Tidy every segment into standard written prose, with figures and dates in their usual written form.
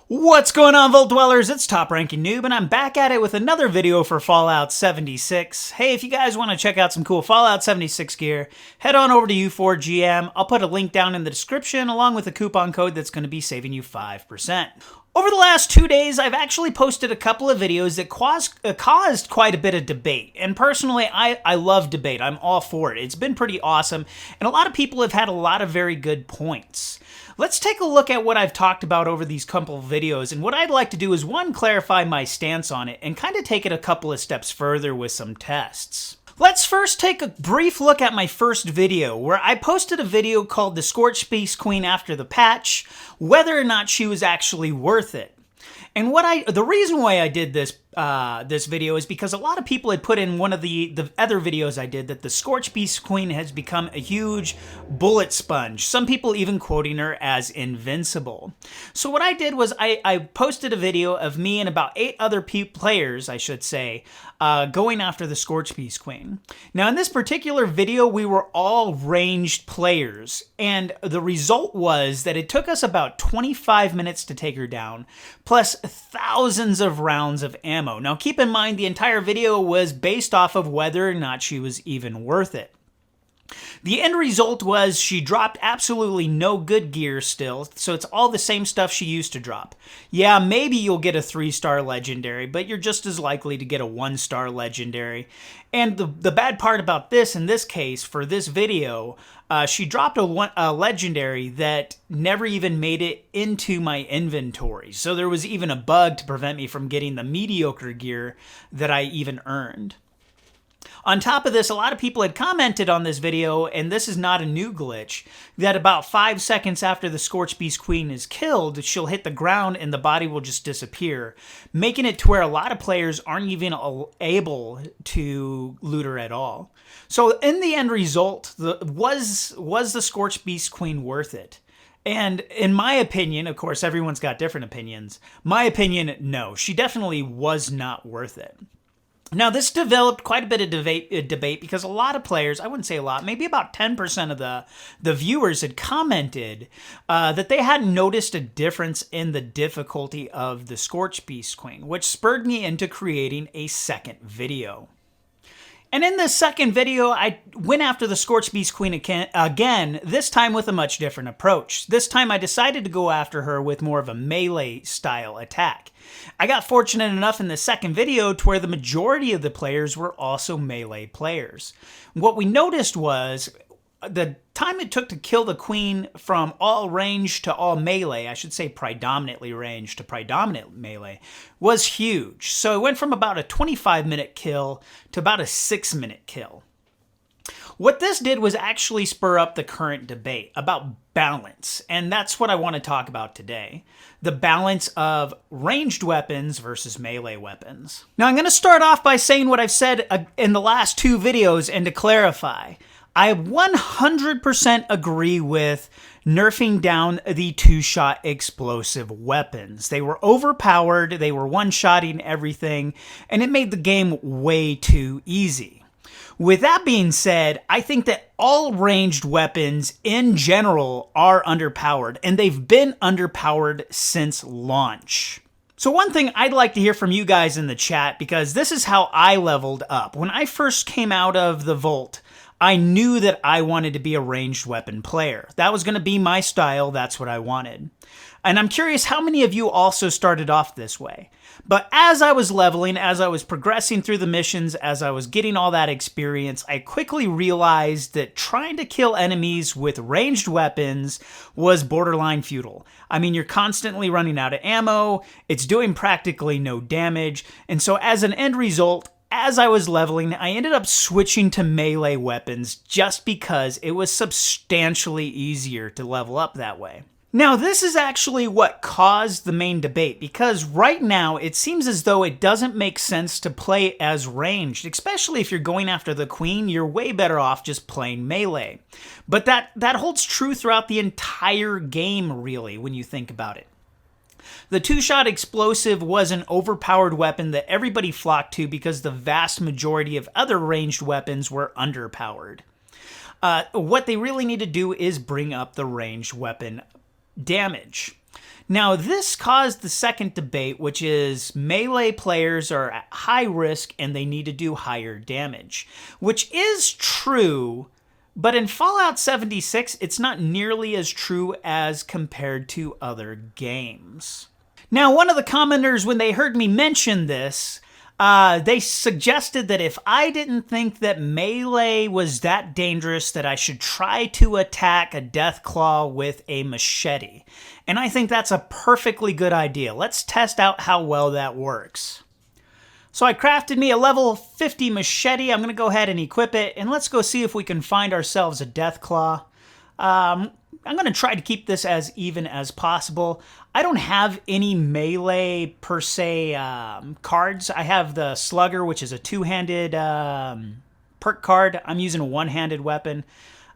What's going on, Vault Dwellers? It's Top Ranking Noob, and I'm back at it with another video for Fallout 76. Hey, if you guys want to check out some cool Fallout 76 gear, head on over to U4GM. I'll put a link down in the description along with a coupon code that's going to be saving you 5%. Over the last 2 days, I've actually posted a couple of videos that caused quite a bit of debate. And personally, I love debate. I'm all for it. It's been pretty awesome, and a lot of people have had a lot of very good points. Let's take a look at what I've talked about over these couple of videos, and what I'd like to do is, one, clarify my stance on it, and kind of take it a couple of steps further with some tests. Let's first take a brief look at my first video, where I posted a video called The Scorched Beast Queen After the Patch, whether or not she was actually worth it. And the reason why I did this video is because a lot of people had put in one of the other videos I did that the Scorched Beast Queen has become a huge bullet sponge. Some people even quoting her as invincible. So what I did was I posted a video of me and about 8 other players, I should say, going after the Scorched Beast Queen. Now in this particular video, we were all ranged players, and the result was that it took us about 25 minutes to take her down, plus thousands of rounds of ammo. Now keep in mind, the entire video was based off of whether or not she was even worth it. The end result was she dropped absolutely no good gear still, so it's all the same stuff she used to drop. Yeah, maybe you'll get a 3-star legendary, but you're just as likely to get a 1-star legendary. And the bad part about this, in this case, for this video, she dropped a legendary that never even made it into my inventory. So there was even a bug to prevent me from getting the mediocre gear that I even earned. On top of this, a lot of people had commented on this video, and this is not a new glitch, that about 5 seconds after the Scorched Beast Queen is killed, she'll hit the ground and the body will just disappear, making it to where a lot of players aren't even able to loot her at all. So in the end result, was the Scorched Beast Queen worth it? And in my opinion, of course, everyone's got different opinions. My opinion, no, she definitely was not worth it. Now, this developed quite a bit of debate because a lot of players, I wouldn't say a lot, maybe about 10% of the viewers had commented that they hadn't noticed a difference in the difficulty of the Scorched Beast Queen, which spurred me into creating a second video. And in this second video, I went after the Scorched Beast Queen again, this time with a much different approach. This time I decided to go after her with more of a melee style attack. I got fortunate enough in the second video to where the majority of the players were also melee players. What we noticed was the time it took to kill the queen from all range to all melee, I should say predominantly range to predominant melee, was huge. So it went from about a 25-minute kill to about a 6-minute kill. What this did was actually spur up the current debate about balance, and that's what I want to talk about today. The balance of ranged weapons versus melee weapons. Now I'm going to start off by saying what I've said in the last 2 videos, and to clarify, I 100% agree with nerfing down the 2-shot explosive weapons. They were overpowered, they were one-shotting everything, and it made the game way too easy. With that being said, I think that all ranged weapons in general are underpowered, and they've been underpowered since launch. So one thing I'd like to hear from you guys in the chat, because this is how I leveled up. When I first came out of the Vault, I knew that I wanted to be a ranged weapon player. That was going to be my style. That's what I wanted. And I'm curious how many of you also started off this way. But as I was leveling, as I was progressing through the missions, as I was getting all that experience, I quickly realized that trying to kill enemies with ranged weapons was borderline futile. I mean, you're constantly running out of ammo, it's doing practically no damage, and so as an end result, as I was leveling, I ended up switching to melee weapons just because it was substantially easier to level up that way. Now, this is actually what caused the main debate, because right now it seems as though it doesn't make sense to play as ranged, especially if you're going after the queen. You're way better off just playing melee. But that holds true throughout the entire game, really, when you think about it. The 2-shot explosive was an overpowered weapon that everybody flocked to because the vast majority of other ranged weapons were underpowered. What they really need to do is bring up the ranged weapon damage. Now, this caused the second debate, which is melee players are at high risk and they need to do higher damage, which is true, but in Fallout 76, it's not nearly as true as compared to other games. Now, one of the commenters, when they heard me mention this, they suggested that if I didn't think that melee was that dangerous, that I should try to attack a Deathclaw with a machete. And I think that's a perfectly good idea. Let's test out how well that works. So I crafted me a level 50 machete. I'm going to go ahead and equip it, and let's go see if we can find ourselves a Deathclaw. I'm going to try to keep this as even as possible. I don't have any melee, per se, cards. I have the Slugger, which is a two-handed perk card. I'm using a one-handed weapon.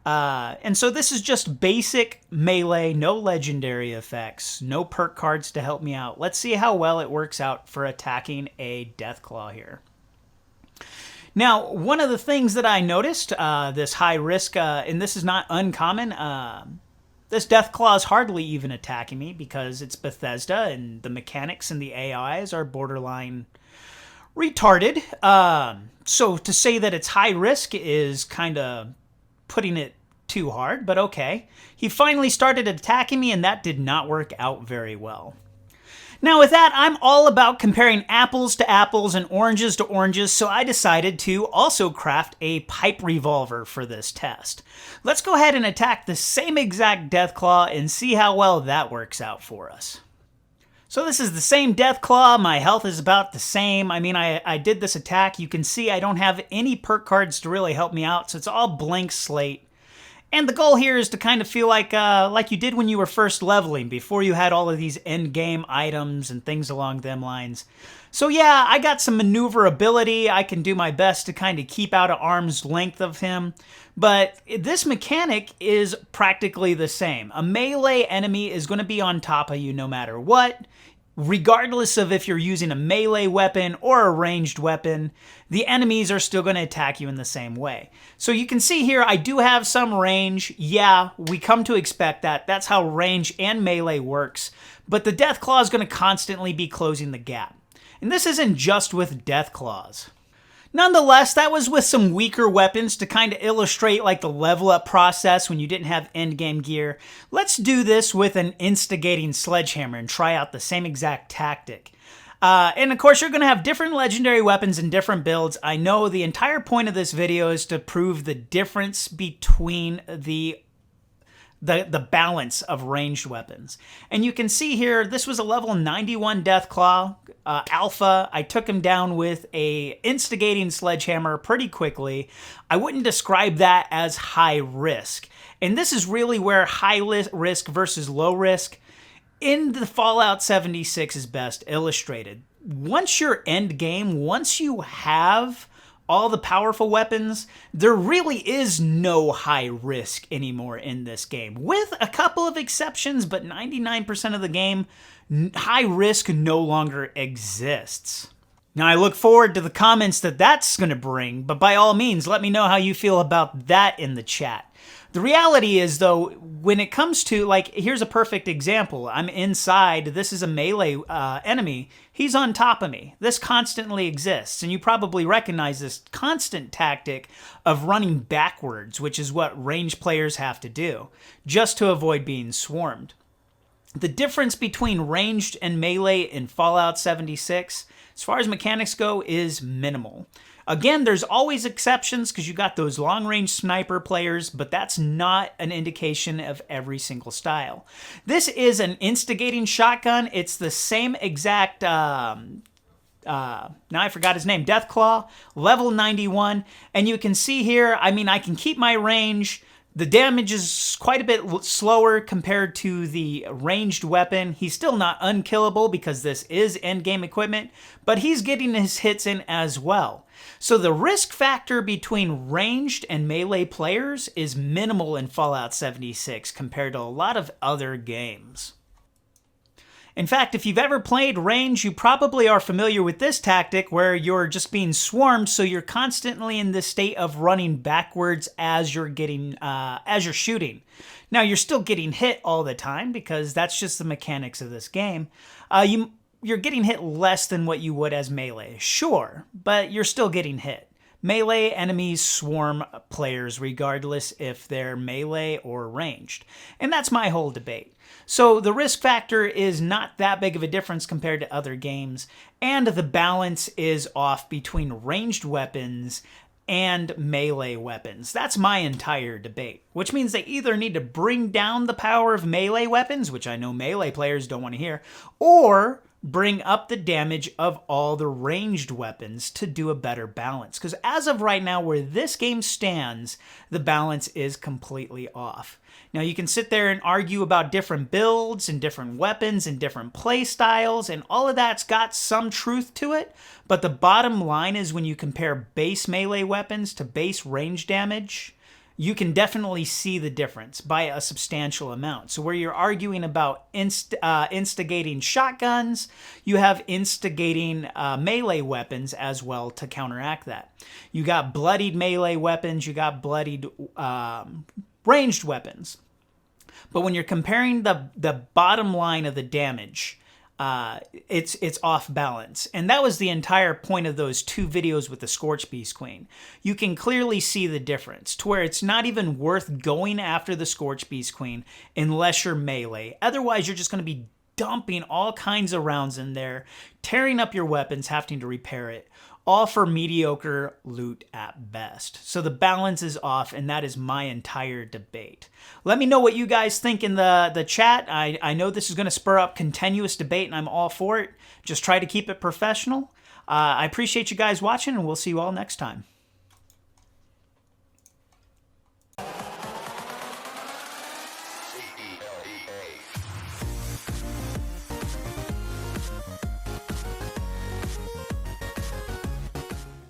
And so this is just basic melee, no legendary effects, no perk cards to help me out. Let's see how well it works out for attacking a Deathclaw here. Now, one of the things that I noticed, this high risk, and this is not uncommon, this Deathclaw is hardly even attacking me because it's Bethesda and the mechanics and the AIs are borderline retarded. So to say that it's high risk is kind of putting it too hard, but okay. He finally started attacking me and that did not work out very well. Now with that, I'm all about comparing apples to apples and oranges to oranges, so I decided to also craft a pipe revolver for this test. Let's go ahead and attack the same exact Deathclaw and see how well that works out for us. So this is the same Deathclaw, my health is about the same. I mean, I did this attack. You can see I don't have any perk cards to really help me out, so it's all blank slate. And the goal here is to kind of feel like you did when you were first leveling, before you had all of these end-game items and things along them lines. So yeah, I got some maneuverability. I can do my best to kind of keep out of arm's length of him. But this mechanic is practically the same. A melee enemy is going to be on top of you no matter what. Regardless of if you're using a melee weapon or a ranged weapon, the enemies are still going to attack you in the same way. So you can see here, I do have some range. Yeah, we come to expect that. That's how range and melee works. But the Deathclaw is going to constantly be closing the gap. And this isn't just with Deathclaws. Nonetheless, that was with some weaker weapons to kind of illustrate like the level up process when you didn't have endgame gear. Let's do this with an instigating sledgehammer and try out the same exact tactic. And of course, you're going to have different legendary weapons and different builds. I know the entire point of this video is to prove the difference between the balance of ranged weapons. And you can see here, this was a level 91 Deathclaw alpha. I took him down with a instigating sledgehammer pretty quickly. I wouldn't describe that as high risk. And this is really where high risk versus low risk in the Fallout 76 is best illustrated. Once you're end game, once you have all the powerful weapons, there really is no high risk anymore in this game. With a couple of exceptions, but 99% of the game, high risk no longer exists. Now I look forward to the comments that that's going to bring, but by all means, let me know how you feel about that in the chat. The reality is, though, when it comes to, like, here's a perfect example. I'm inside. This is a melee enemy. He's on top of me. This constantly exists, and you probably recognize this constant tactic of running backwards, which is what ranged players have to do, just to avoid being swarmed. The difference between ranged and melee in Fallout 76, as far as mechanics go, is minimal. Again, there's always exceptions because you got those long-range sniper players, but that's not an indication of every single style. This is an instigating shotgun. It's the same exact, now I forgot his name, Deathclaw, level 91. And you can see here, I mean, I can keep my range. The damage is quite a bit slower compared to the ranged weapon. He's still not unkillable because this is endgame equipment, but he's getting his hits in as well. So the risk factor between ranged and melee players is minimal in Fallout 76 compared to a lot of other games. In fact, if you've ever played range, you probably are familiar with this tactic where you're just being swarmed, so you're constantly in this state of running backwards as you're shooting. Now, you're still getting hit all the time because that's just the mechanics of this game. You're getting hit less than what you would as melee, sure, but you're still getting hit. Melee enemies swarm players regardless if they're melee or ranged. And that's my whole debate. So the risk factor is not that big of a difference compared to other games, and the balance is off between ranged weapons and melee weapons. That's my entire debate, which means they either need to bring down the power of melee weapons, which I know melee players don't want to hear, or bring up the damage of all the ranged weapons to do a better balance. Because as of right now, where this game stands, the balance is completely off. Now, you can sit there and argue about different builds and different weapons and different play styles, and all of that's got some truth to it, but the bottom line is when you compare base melee weapons to base range damage, you can definitely see the difference by a substantial amount. So where you're arguing about instigating shotguns, you have instigating melee weapons as well to counteract that. You got bloodied melee weapons, you got bloodied ranged weapons. But when you're comparing the bottom line of the damage, it's off balance. And that was the entire point of those two videos with the Scorch Beast Queen. You can clearly see the difference to where it's not even worth going after the Scorch Beast Queen unless you're melee. Otherwise, you're just going to be dumping all kinds of rounds in there, tearing up your weapons, having to repair it, all for mediocre loot at best. So the balance is off, and that is my entire debate. Let me know what you guys think in the chat. I know this is going to spur up continuous debate, and I'm all for it. Just try to keep it professional. I appreciate you guys watching, and we'll see you all next time.